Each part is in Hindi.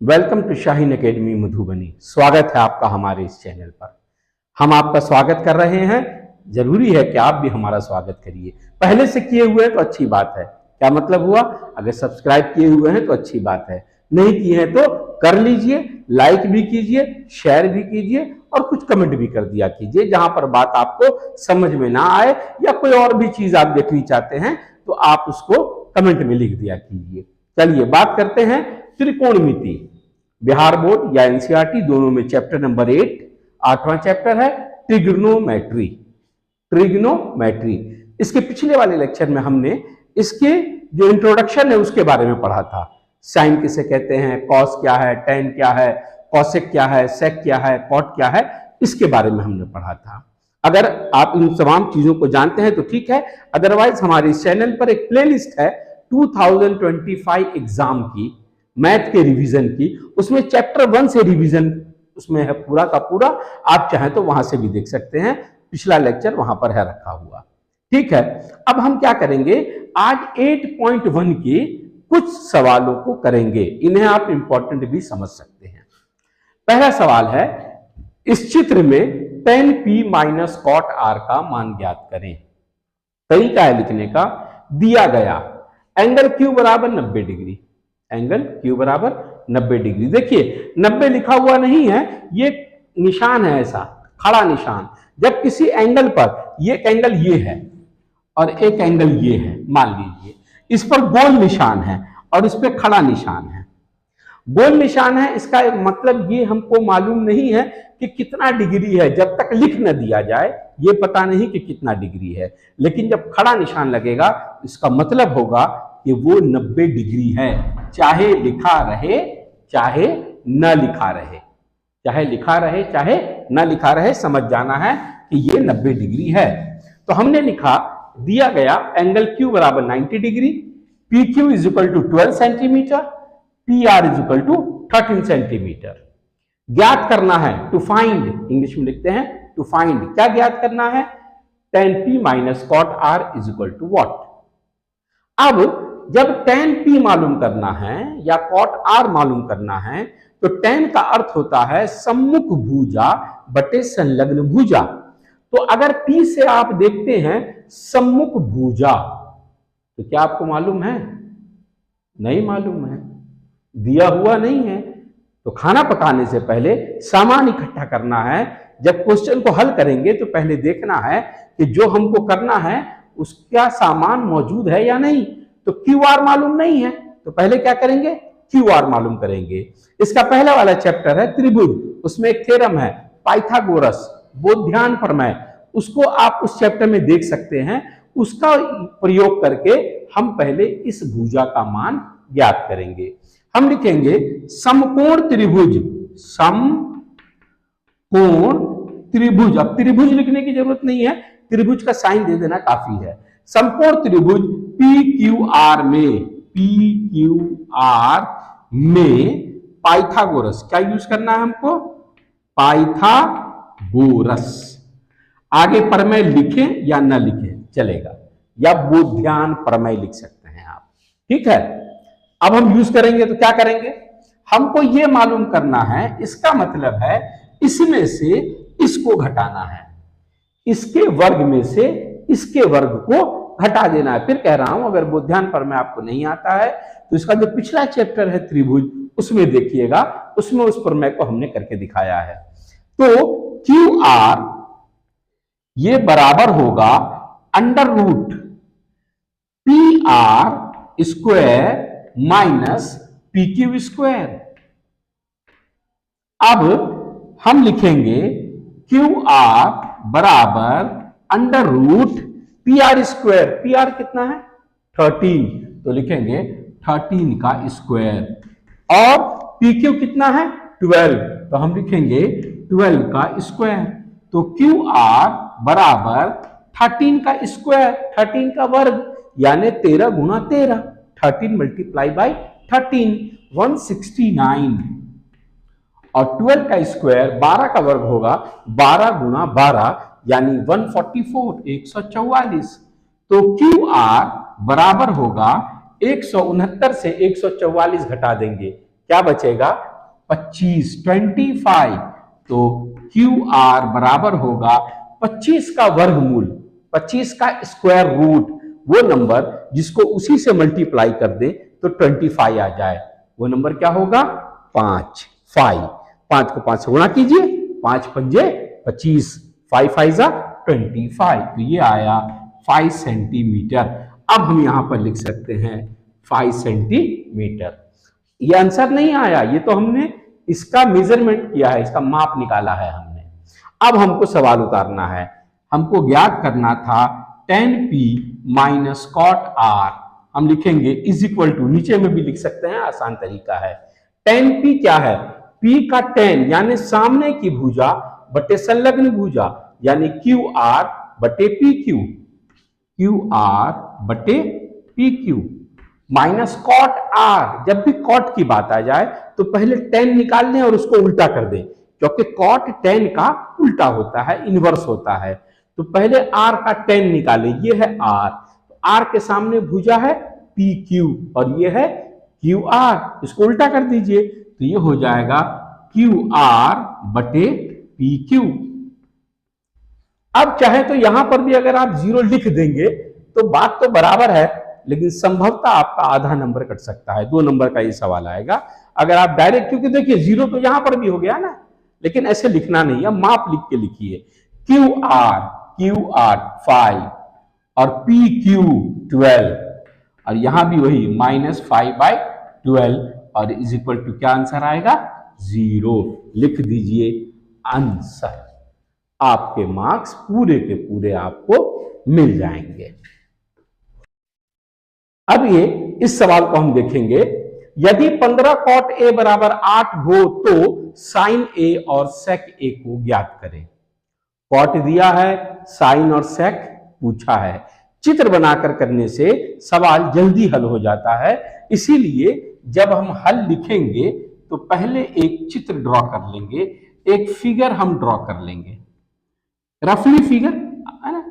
Welcome to Shaheen Academy Madhubani. स्वागत है आपका हमारे इस चैनल पर। हम आपका स्वागत कर रहे हैं, जरूरी है कि आप भी हमारा स्वागत करिए। पहले से किए हुए हैं तो अच्छी बात है। क्या मतलब हुआ? अगर सब्सक्राइब किए हुए हैं तो अच्छी बात है, नहीं किए हैं तो कर लीजिए, लाइक भी कीजिए, शेयर भी कीजिए और कुछ कमेंट भी कर दिया कीजिए। जहां पर बात आपको समझ में ना आए या कोई और भी चीज आप देखनी चाहते हैं तो आप उसको कमेंट में लिख दिया कीजिए। चलिए बात करते हैं त्रिकोणमिति। बिहार बोर्ड या एनसीईआरटी दोनों में चैप्टर नंबर 8 8वां चैप्टर है ट्रिग्नोमेट्री। ट्रिग्नोमेट्री इसके पिछले वाले लेक्चर में हमने इसके जो इंट्रोडक्शन है उसके बारे में पढ़ा था। साइन किसे कहते हैं, कॉस क्या है, टेन क्या है, कॉसेक क्या है, सेक क्या है, कॉट क्या है, इसके बारे में हमने पढ़ा था। अगर आप इन तमाम चीजों को जानते हैं तो ठीक है, अदरवाइज हमारे इस चैनल पर एक प्लेलिस्ट है 2025 एग्जाम की, मैथ के रिवीजन की। उसमें चैप्टर 1 से रिवीजन उसमें है पूरा का पूरा। आप चाहें तो वहां से भी देख सकते हैं, पिछला लेक्चर वहां पर है रखा हुआ। ठीक है, अब हम क्या करेंगे, आज 8.1 के कुछ सवालों को करेंगे। इन्हें आप इंपॉर्टेंट भी समझ सकते हैं। पहला सवाल है, इस चित्र में tan p minus cot r का मान ज्ञात करें। तरीका है लिखने का, दिया गया एंगल Q बराबर 90 डिग्री, एंगल Q बराबर 90 डिग्री। देखिए 90 लिखा हुआ नहीं है, ये निशान है ऐसा खड़ा निशान। जब किसी एंगल पर, ये एंगल ये है और एक एंगल ये है, मान लीजिए इस पर गोल निशान है और इस पर खड़ा निशान है। गोल निशान है, इसका मतलब ये हमको मालूम नहीं है कि कितना डिग्री है। जब तक लिख न दिया जाए ये पता नहीं कि कितना डिग्री है, लेकिन जब खड़ा निशान लगेगा इसका मतलब होगा कि वो 90 डिग्री है, चाहे लिखा रहे चाहे न लिखा रहे, चाहे लिखा रहे चाहे न लिखा रहे, समझ जाना है कि ये 90 डिग्री है। तो हमने लिखा, दिया गया एंगल Q बराबर 90 degree, PQ is equal to 12 centimetre, PR is equal to 13 centimetre. ज्ञात करना है, टू फाइंड, इंग्लिश में लिखते हैं टू फाइंड। क्या ज्ञात करना है? tan p minus cot r is equal to what. अब जब tan p मालूम करना है या cot r मालूम करना है तो tan का अर्थ होता है सम्मुख भुजा बटे संलग्न भुजा। तो अगर p से आप देखते हैं सम्मुख भुजा, तो क्या आपको मालूम है? नहीं मालूम है, दिया हुआ नहीं है। तो खाना पकाने से पहले सामान इकट्ठा करना है। जब क्वेश्चन को हल करेंगे तो पहले देखना है कि जो हमको करना है उसका सामान मौजूद है या नहीं। तो QR मालूम नहीं है तो पहले क्या करेंगे? QR मालूम करेंगे। इसका पहला वाला चैप्टर है त्रिभुज, उसमें एक थ्योरम है पाइथागोरस बोध्यान प्रमेय, उसको आप उस चैप्टर में देख सकते हैं। उसका प्रयोग करके हम पहले इस भुजा का मान ज्ञात करेंगे। हम लिखेंगे समकोण त्रिभुज, समकोण त्रिभुज। अब त्रिभुज लिखने की जरूरत नहीं है, त्रिभुज का साइन दे देना काफी है। समकोण त्रिभुज PQR में, PQR में पाइथागोरस, क्या यूज करना है हमको? पाइथागोरस। आगे प्रमेय लिखें या न लिखें चलेगा, या बोध्यान प्रमेय लिख सकते हैं आप। ठीक है, अब हम यूज करेंगे तो क्या करेंगे, हमको ये मालूम करना है, इसका मतलब है इसमें से इसको घटाना है, इसके वर्ग में से इसके वर्ग को घटा देना है। फिर कह रहा हूं, अगर बोध्यान प्रमेय आपको नहीं आता है तो इसका जो पिछला चैप्टर है त्रिभुज, उसमें देखिएगा, उसमें उस प्रमेय को हमने करके दिखाया है। तो QR ये बराबर होगा under root PR square minus PQ square. अब हम लिखेंगे QR बराबर under root PR square. PR कितना है? 13, तो लिखेंगे 13 का स्क्वायर। और PQ कितना है? 12, तो हम लिखेंगे 12 का स्क्वायर। तो QR बराबर 13 का स्क्वायर, 13 का वर्ग, यानी 13 गुणा 13, 13 मल्टीप्लाई बाई 13, 169। और 12 का स्क्वायर 12 का वर्ग होगा, 12 गुणा 12 यानी 144, 144। तो QR बराबर होगा 169 से 144 घटा देंगे, क्या बचेगा? 25, 25, तो क्यू आर बराबर होगा 25 का वर्गमूल, 25 का स्क्वायर रूट, वो नंबर जिसको उसी से मल्टीप्लाई कर दे तो 25 आ जाए, वो नंबर क्या होगा 5, 5 को 5 से गुणा कीजिए, 5 पंजे 25, 5 5 जा 25, तो ये आया 5 सेंटीमीटर। अब हम यहां पर लिख सकते हैं 5 सेंटीमीटर। ये आंसर नहीं आया, ये तो हमने इसका मेजरमेंट किया है, इसका माप निकाला है हमने। अब हमको सवाल उतारना है, हमको ज्ञात करना था tan p minus cot r, हम लिखेंगे इज इक्वल टू, नीचे में भी लिख सकते हैं, आसान तरीका है। tan p क्या है, p का tan यानी सामने की भुजा बटे संलग्न भुजा, यानी क्यू आर बटे पी क्यू, क्यू आर बटे P Q minus cot R. जब भी कॉट की बात आ जाए तो पहले tan निकाल लें और उसको उल्टा कर दें, क्योंकि कॉट tan का उल्टा होता है, इनवर्स होता है। तो पहले r का tan निकालें, ये है r, r के सामने भुजा है पी क्यू और ये है क्यू आर, इसको उल्टा कर दीजिए तो ये हो जाएगा क्यू आर बटे पी क्यू। अब चाहे तो यहां पर भी अगर आप 0 लिख देंगे तो बात तो बराबर है, लेकिन संभवतः आपका आधा नंबर कट सकता है, 2 नंबर का ये सवाल आएगा अगर आप डायरेक्ट, क्योंकि देखिए 0 तो यहां पर भी हो गया ना, लेकिन ऐसे लिखना नहीं है, माप लिख के लिखिए, क्यू आर 5 और पी क्यू 12, और यहां भी वही -5/12 और इज इक्वल टू क्या आंसर आएगा 0। लिख दीजिए आंसर, आपके मार्क्स पूरे के पूरे आपको मिल जाएंगे। अब ये इस सवाल को हम देखेंगे, यदि 15 कॉट ए बराबर 8 हो तो साइन ए और सेक ए को ज्ञात करें। कॉट दिया है, साइन और सेक पूछा है, चित्र बनाकर करने से सवाल जल्दी हल हो जाता है, इसीलिए जब हम हल लिखेंगे तो पहले एक चित्र ड्रॉ कर लेंगे, एक फिगर हम ड्रॉ कर लेंगे, रफली फिगर है ना।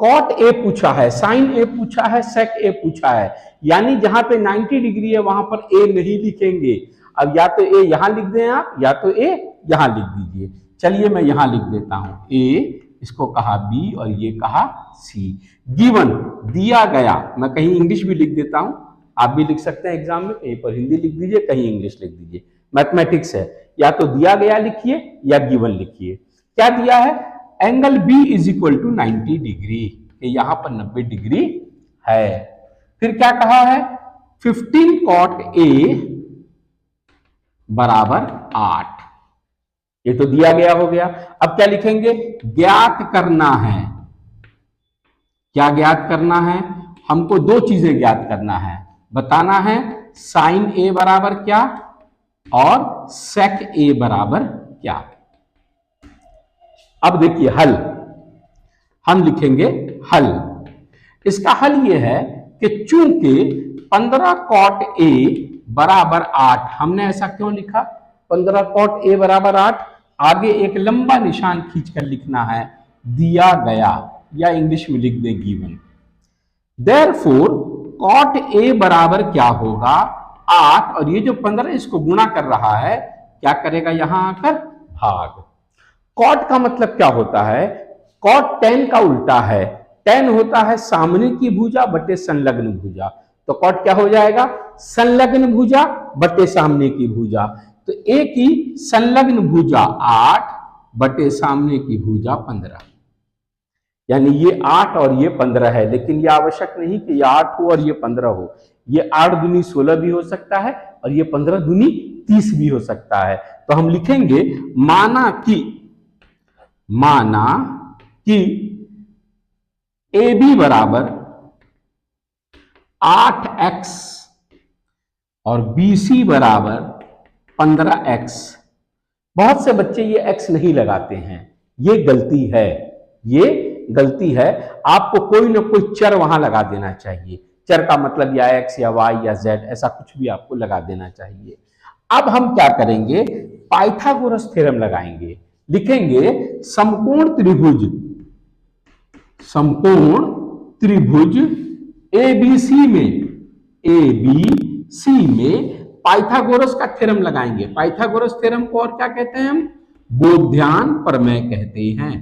कॉट ए पूछा है, साइन ए पूछा है, सेक ए पूछा है, यानी जहां पे 90 डिग्री है वहां पर ए नहीं लिखेंगे। अब या तो ए यहां लिख दें आप, या तो ए यहां लिख दीजिए। चलिए मैं यहां लिख देता हूं, ए, इसको कहा बी और ये कहा सी। गिवन दिया गया, मैं कहीं इंग्लिश भी लिख देता हूं, आप भी लिख सकते हैं एग्जाम में, कहीं पर हिंदी लिख दीजिए, कहीं इंग्लिश लिख दीजिए, मैथमेटिक्स है, या तो दिया गया लिखिए या गिवन लिखिए। क्या दिया है, angle B is equal to 90 degree, यहां पर 90 डिग्री है। फिर क्या कहा है, 15 कॉट ए बराबर 8, ये तो दिया गया हो गया। अब क्या लिखेंगे, ज्ञात करना है। क्या ज्ञात करना है, हमको 2 चीजें ज्ञात करना है, बताना है साइन ए बराबर क्या और सेक ए बराबर क्या। अब देखिए हल, हम लिखेंगे हल। इसका हल यह है कि चूंकि 15 कॉट ए बराबर 8, हमने ऐसा क्यों लिखा, 15 कॉट ए बराबर 8, आगे एक लंबा निशान खींचकर लिखना है दिया गया, या इंग्लिश में लिख दे गिवन। देयरफॉर कॉट ए बराबर क्या होगा 8, और ये जो 15 इसको गुणा कर रहा है, क्या करेगा यहां आकर भाग। कॉट का मतलब क्या होता है, कॉट tan का उल्टा है, tan होता है सामने की भुजा बटे संलग्न भुजा, तो कॉट क्या हो जाएगा, संलग्न भुजा बटे सामने की भुजा। तो ए की संलग्न भुजा 8 बटे सामने की भुजा 15, यानी ये 8 और ये 15 है, लेकिन ये आवश्यक नहीं कि ये 8 हो और ये 15 हो, ये 8 दूनी 16 भी हो सकता है और ये 15 दूनी 30 भी हो सकता है। तो हम लिखेंगे माना कि ए बी बराबर 8x और बी सी बराबर 15x। बहुत से बच्चे ये x नहीं लगाते हैं, ये गलती है, ये गलती है। आपको कोई ना कोई चर वहां लगा देना चाहिए, चर का मतलब या x या y या z, ऐसा कुछ भी आपको लगा देना चाहिए। अब हम क्या करेंगे, पाइथागोरस थ्योरम लगाएंगे, लिखेंगे समकोण त्रिभुज ABC में पाइथागोरस का थ्योरम लगाएंगे। पाइथागोरस थ्योरम को और क्या कहते हैं हम? बोध्यान प्रमेय कहते हैं।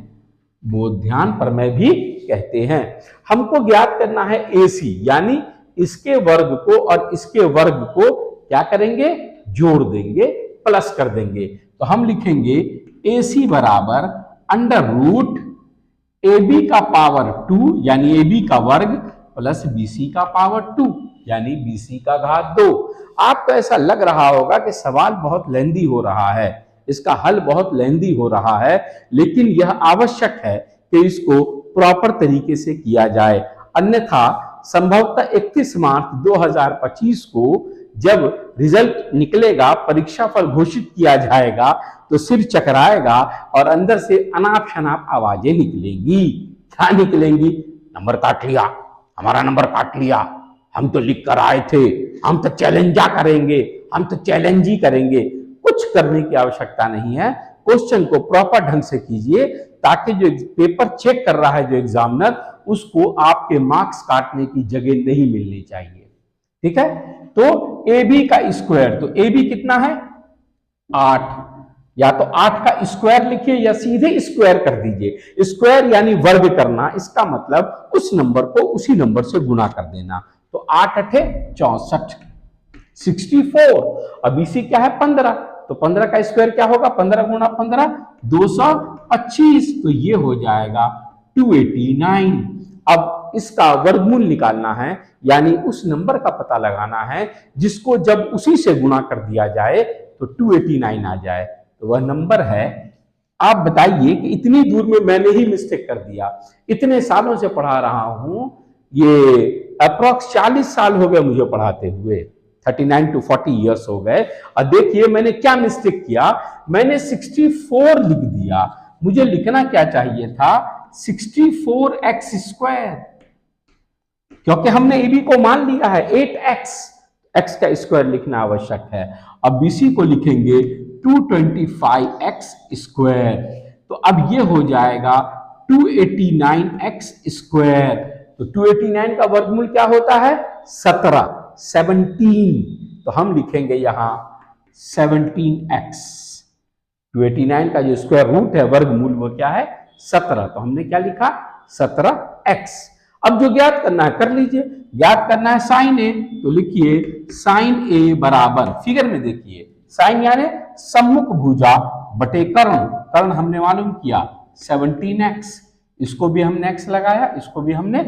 बोध्यान प्रमेय भी कहते हैं। हमको ज्ञात करना है AC, यानी इसके वर्ग को और इसके वर्ग को क्या करेंगे? जोड़ देंगे, प्लस कर देंगे। तो हम लिखेंगे AC बराबर अंडर रूट AB का पावर 2 यानी AB का वर्ग प्लस BC का पावर 2 यानी BC का घात 2। आपको ऐसा लग रहा होगा कि सवाल बहुत लेंदी हो रहा है, इसका हल बहुत लेंदी हो रहा है, लेकिन यह आवश्यक है कि इसको प्रॉपर तरीके से किया जाए, अन्यथा संभवतः 31 मार्च 2025 को जब रिजल्ट निकलेगा, परीक्षा फल घोषित किया जाएगा, तो सिर चकराएगा और अंदर से अनाप शनाप आवाजें निकलेंगी। क्या निकलेंगी? नंबर काट लिया, हमारा नंबर काट लिया, हम तो लिख कर आए थे, हम तो चैलेंजा करेंगे, हम तो चैलेंज ही करेंगे। कुछ करने की आवश्यकता नहीं है। क्वेश्चन को प्रॉपर ढंग से कीजिए ताकि जो पेपर चेक कर रहा है जो एग्जामिनर, उसको आपके मार्क्स काटने की जगह नहीं मिलनी चाहिए। ठीक है? तो AB का स्क्वायर, तो AB कितना है? 8। या तो 8 का स्क्वायर लिखिए या सीधे स्क्वायर कर दीजिए। स्क्वायर यानी वर्ग करना, इसका मतलब उस नंबर को उसी नंबर से गुणा कर देना। तो 8 8 64 64। अब इसी क्या है? 15। तो 15 का स्क्वायर क्या होगा? 15 गुणा 15 225। तो ये हो जाएगा 289। अब इसका वर्गमूल निकालना है, यानी उस नंबर का पता लगाना है जिसको जब उसी से गुणा कर दिया जाए तो 289 आ जाए। तो वह नंबर है, आप बताइए कि इतनी दूर में मैंने ही मिस्टेक कर दिया। इतने सालों से पढ़ा रहा हूं, ये अप्रॉक्स 40 साल हो गए मुझे पढ़ाते हुए, 39 to 40 इयर्स हो गए। और देखिए मैंने क्या मिस्टेक किया, मैंने 64 लिख दिया। मुझे लिखना क्या चाहिए था? 64x स्क्वायर, क्योंकि हमने AB को मान लिया है 8x, x का स्क्वायर लिखना आवश्यक है। अब BC को लिखेंगे 225x स्क्वायर। तो अब ये हो जाएगा 289x स्क्वायर। तो 289 का वर्गमूल क्या होता है? 17 तो हम लिखेंगे यहां 17x। 289 का जो स्क्वायर रूट है, वर्गमूल, वो क्या है? 17। तो हमने क्या लिखा? 17x। अब जो ज्ञात करना है कर लीजिए। ज्ञात करना है साइन A, तो लिखिए साइन A बराबर, फिगर में देखिए, साइन यानी सम्मुख भुजा बटे कर्ण, कर्ण हमने मालूम किया 17x, इसको भी हमने x लगाया, इसको भी हमने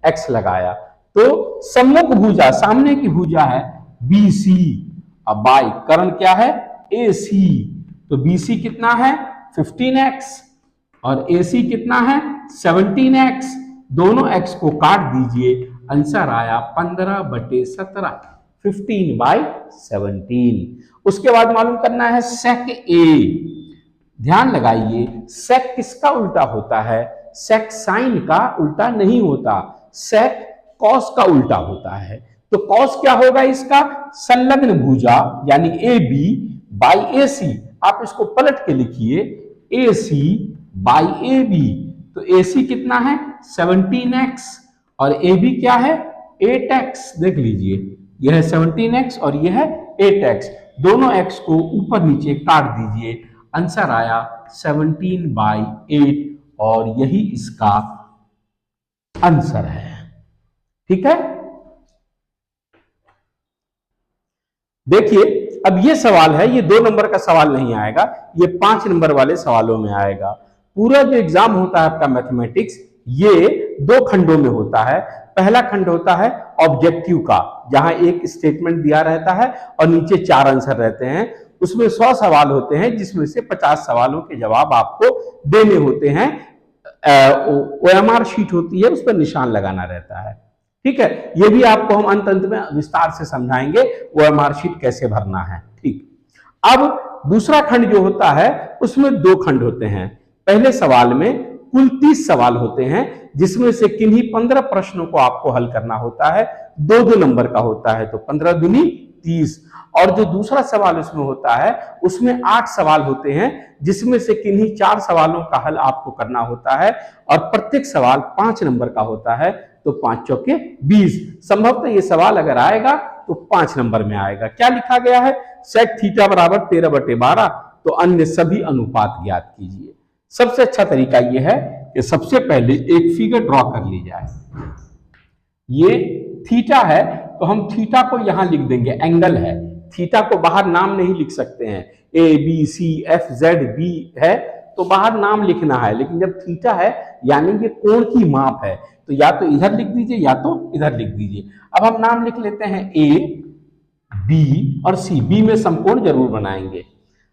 x लगाया। तो सम्मुख भुजा, सामने की भुजा है BC, अब बाई कर्ण क्या है? AC। तो BC कितना है? 15x और AC कितना है? 17x। दोनों x को काट दीजिए, आंसर आया 15/17, 15/17। उसके बाद मालूम करना है सेक A। ध्यान लगाइए, सेक किसका उल्टा होता है? सेक साइन का उल्टा नहीं होता, सेक कॉस का उल्टा होता है। तो कॉस क्या होगा इसका? संलग्न भुजा यानी AB बाई AC। आप इसको पलट के लिखिए AC बाई AB। तो AC कितना है? 17x और AB क्या है? 8x। देख लीजिए, यह है 17x और यह है 8x। दोनों x को ऊपर नीचे काट दीजिए, आंसर आया 17/8 और यही इसका आंसर है। ठीक है? देखिए अब ये सवाल है, ये 2 नंबर का सवाल नहीं आएगा, ये 5 नंबर वाले सवालों में आएगा। पूरा जो एग्जाम होता है आपका मैथमेटिक्स, ये 2 खंडों में होता है। पहला खंड होता है ऑब्जेक्टिव का, जहां एक स्टेटमेंट दिया रहता है और नीचे 4 आंसर रहते हैं। उसमें 100 सवाल होते हैं, जिसमें से 50 सवालों के जवाब आपको देने होते हैं। OMR शीट होती है, उस पर निशान लगाना रहता है। ठीक है? ये भी आपको हम अंत में विस्तार से समझाएंगे OMR शीट कैसे भरना है। ठीक। अब दूसरा खंड जो होता है उसमें 2 खंड होते हैं। पहले सवाल में कुल 30 सवाल होते हैं, जिसमें से किन्हीं 15 प्रश्नों को आपको हल करना होता है। 2-2 नंबर का होता है, तो 15 दूनी 30। और जो दूसरा सवाल उसमें होता है, उसमें 8 सवाल होते हैं, जिसमें से किन्हीं 4 सवालों का हल आपको करना होता है और प्रत्येक सवाल 5 नंबर का होता है। तो 5 चौके 20। संभवतः ये सवाल अगर आएगा तो 5 नंबर में आएगा। क्या लिखा गया है? सेक थीटा बराबर 13/12, तो अन्य सभी अनुपात ज्ञात कीजिए। सबसे अच्छा तरीका यह है कि सबसे पहले एक फिगर ड्रॉ कर ली जाए। ये थीटा है तो हम थीटा को यहां लिख देंगे, एंगल है। थीटा को बाहर नाम नहीं लिख सकते हैं, A B C F Z B है तो बाहर नाम लिखना है, लेकिन जब थीटा है यानी ये कोण की माप है, तो या तो इधर लिख दीजिए या तो इधर लिख दीजिए। अब हम नाम लिख लेते हैं ए बी और सी। बी में समकोण जरूर बनाएंगे,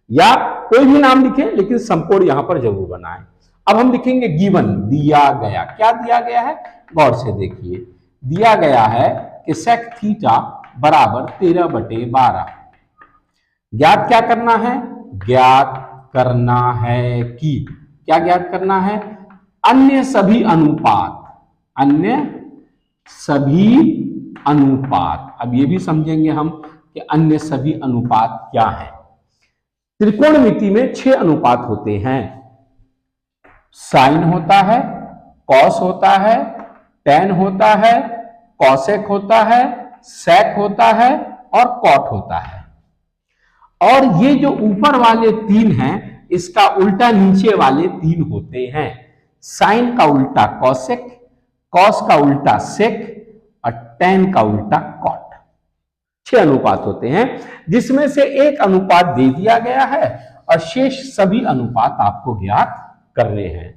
या कोई भी नाम लिखें लेकिन समकोण यहां पर जरूर बनाएं। अब हम लिखेंगे गिवन, दिया गया। क्या दिया गया है? गौर से देखिए, दिया गया है कि सेक थीटा बराबर 13/12। ज्ञात क्या करना है? ज्ञात करना है कि, क्या ज्ञात करना है? अन्य सभी अनुपात, अन्य सभी अनुपात। अब ये भी समझेंगे हम कि अन्य सभी अनुपात क्या है। त्रिकोणमिति में 6 अनुपात होते हैं। साइन होता है, कॉस होता है, टेन होता है, कॉसेक होता है, सेक होता है और कॉट होता है। और ये जो ऊपर वाले 3 हैं, इसका उल्टा नीचे वाले 3 होते हैं। साइन का उल्टा कॉसेक, कॉस का उल्टा सेक और टेन का उल्टा कॉट। 6 अनुपात होते हैं, जिसमें से एक अनुपात दे दिया गया है और शेष सभी अनुपात आपको ज्ञात करने हैं।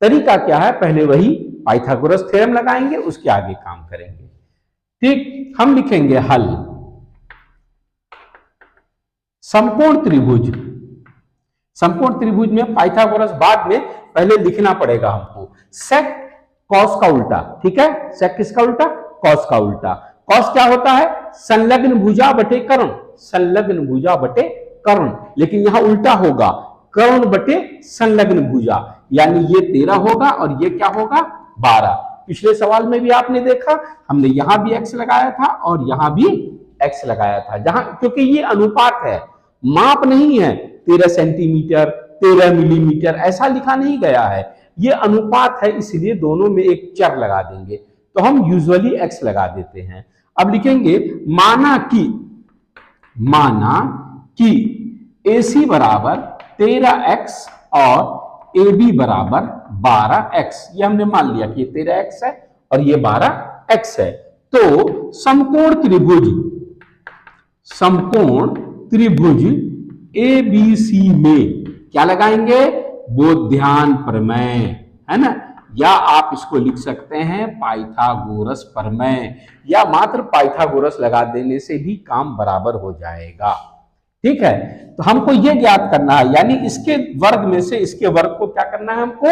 तरीका क्या है? पहले वही पाइथागोरस थ्योरम लगाएंगे, उसके आगे काम करेंगे। ठीक, हम लिखेंगे हल। समकोण त्रिभुज, समकोण त्रिभुज में पाइथागोरस बाद में, पहले लिखना पड़ेगा हमको। सेक कॉस का उल्टा, ठीक है? सेक किसका उल्टा? कॉस का उल्टा। कॉस क्या होता है? संलग्न भुजा बटे कर्ण, संलग्न भुजा बटे कर्ण, लेकिन यहां उल्टा होगा, कर्ण बटे संलग्न भुजा, यानी ये 13 होगा और ये क्या होगा? 12। पिछले सवाल में भी आपने देखा, हमने यहां भी x लगाया था और यहां भी x लगाया था, जहां क्योंकि ये अनुपात है, माप नहीं है। 13 सेंटीमीटर 13 मिलीमीटर ऐसा लिखा नहीं गया है, ये अनुपात है, इसलिए दोनों में एक चर लगा देंगे। तो हम यूजुअली x लगा देते हैं। अब लिखेंगे माना कि AC बराबर 13x और AB बराबर 12x। ये हमने मान लिया कि ये 13x है और ये 12x है। तो समकोण त्रिभुज ABC में क्या लगाएंगे? बोध्यान प्रमेय, है ना? या आप इसको लिख सकते हैं पाइथागोरस प्रमेय, या मात्र पाइथागोरस लगा देने से भी काम बराबर हो जाएगा। ठीक है, तो हमको ये ज्ञात करना है, यानी इसके वर्ग में से इसके वर्ग को क्या करना है? हमको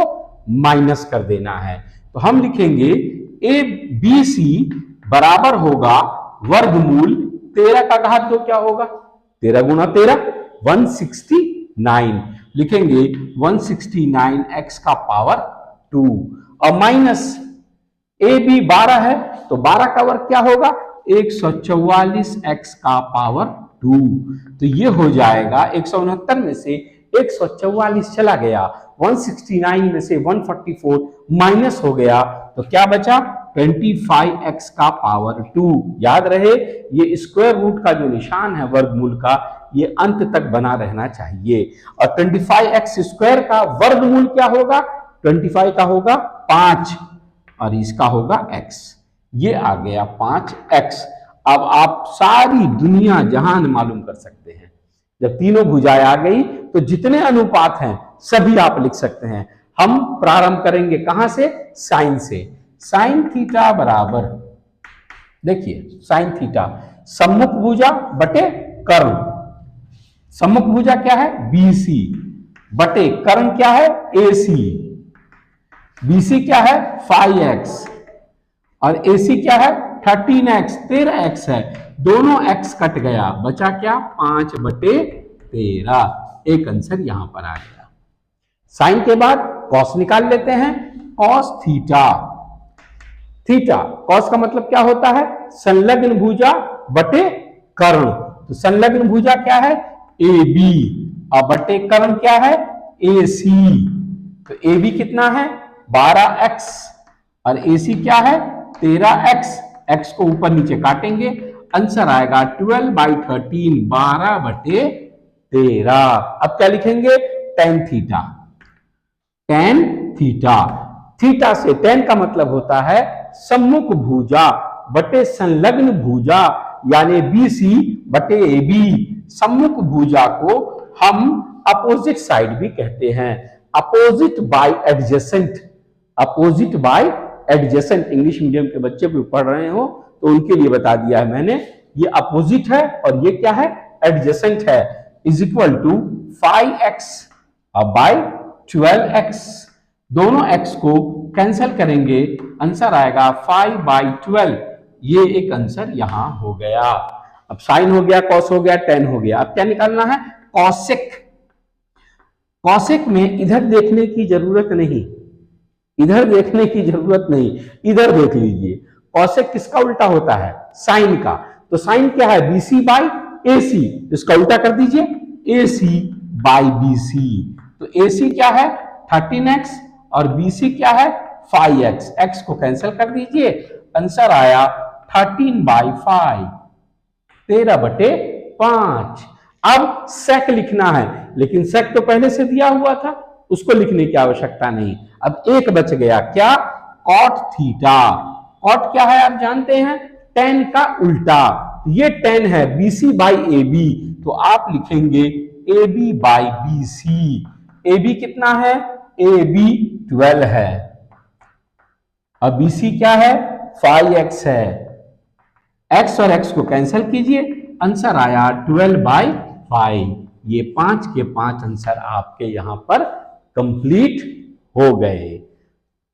माइनस कर देना है। तो हम लिखेंगे ABC बराबर होगा वर्गमूल 13 का घात 2, क्या होगा? 13 गुणा 13 169। लिखेंगे 169x का पावर 2 और माइनस AB 12 है तो 12 का वर्ग क्या होगा? 144x का पावर 2। तो ये हो जाएगा 169 में से 144 चला गया, 169 में से 144 माइनस हो गया, तो क्या बचा? 25x का पावर 2। याद रहे, ये स्क्वायर रूट का जो निशान है वर्गमूल का, ये अंत तक बना रहना चाहिए। और 25x स्क्वायर का वर्गमूल क्या होगा? 25 का होगा 5 और इसका होगा x। ये आ गया 5x। अब आप सारी दुनिया जहान मालूम कर सकते हैं। जब तीनों भुजाएं आ गई तो जितने अनुपात हैं सभी आप लिख सकते हैं। हम प्रारंभ करेंगे कहां से? साइन से। साइन थीटा बराबर, देखिए साइन थीटा सम्मुख भुजा बटे कर्ण। सम्मुख भुजा क्या है? BC बटे कर्ण क्या है? AC। BC क्या है? 5x और AC क्या है? 13x, 13x है, दोनों x कट गया, बचा क्या? 5/13। एक आंसर यहां पर आ गया। साइन के बाद कॉस निकाल लेते हैं। कॉस थीटा, थीटा कॉस का मतलब क्या होता है? संलग्न भुजा बटे कर्ण। तो संलग्न भुजा क्या है? AB और बटे कर्ण क्या है? AC। तो AB कितना है? 12x और AC क्या है? 13x, x को ऊपर नीचे काटेंगे, आंसर आएगा 12/13, 12/13। अब क्या लिखेंगे? tan theta. tan theta, theta से tan का मतलब होता है सम्मुख भुजा बटे संलग्न भुजा, यानी BC बटे AB। सम्मुख भुजा को हम अपोजिट साइड भी कहते हैं, opposite bye adjacent. Opposite bye adjacent, English medium के बच्चे भी पढ़ रहे हो तो उनके लिए बता दिया है मैंने, ये अपोजिट है और ये क्या है? एडजेसेंट है। Is equal to 5x bye 12x, दोनों x को कैंसिल करेंगे, आंसर आएगा 5/12। ये एक आंसर यहां हो गया। अब साइन हो गया, कॉस हो गया, टेन हो गया। अब क्या निकालना है? कॉसेक। कॉसेक में इधर देखने की जरूरत नहीं, इधर देखने की जरूरत नहीं, इधर देख लीजिए। कॉसेक किसका उल्टा होता है? साइन का। तो साइन क्या है? BC बाई AC, इसका उल्टा कर दीजिए, AC बाई BC। तो AC क्या है? 13x और BC क्या है? 5x। x को कैंसिल कर दीजिए, आंसर आया 13/5, 13/5। अब सेक लिखना है, लेकिन सेक तो पहले से दिया हुआ था, उसको लिखने की आवश्यकता नहीं। अब एक बच गया, क्या? Cot theta. कॉट क्या है आप जानते हैं? tan का उल्टा। ये tan है BC बाई AB, तो आप लिखेंगे AB बाई BC। AB कितना है? AB 12 है, अब BC क्या है? 5x है। x और x को कैंसिल कीजिए, आंसर आया 12/5। ये 5 के 5 आंसर आपके यहां पर कंप्लीट हो गए।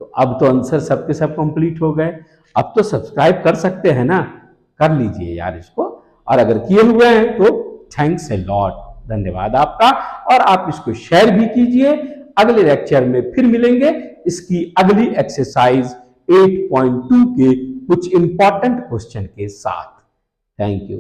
तो अब तो आंसर सबके सब कंप्लीट हो गए। अब तो सब्सक्राइब कर सकते हैं ना, कर लीजिए यार इसको, और अगर किए हुए हैं तो थैंक्स ए लॉट, धन्यवाद आपका। और आप इसको शेयर भी कीजिए। अगले लेक्चर में फिर मिलेंगे इसकी अगली एक्सरसाइज 8.2 के कुछ इंपॉर्टेंट क्वेश्चन के साथ। Thank you.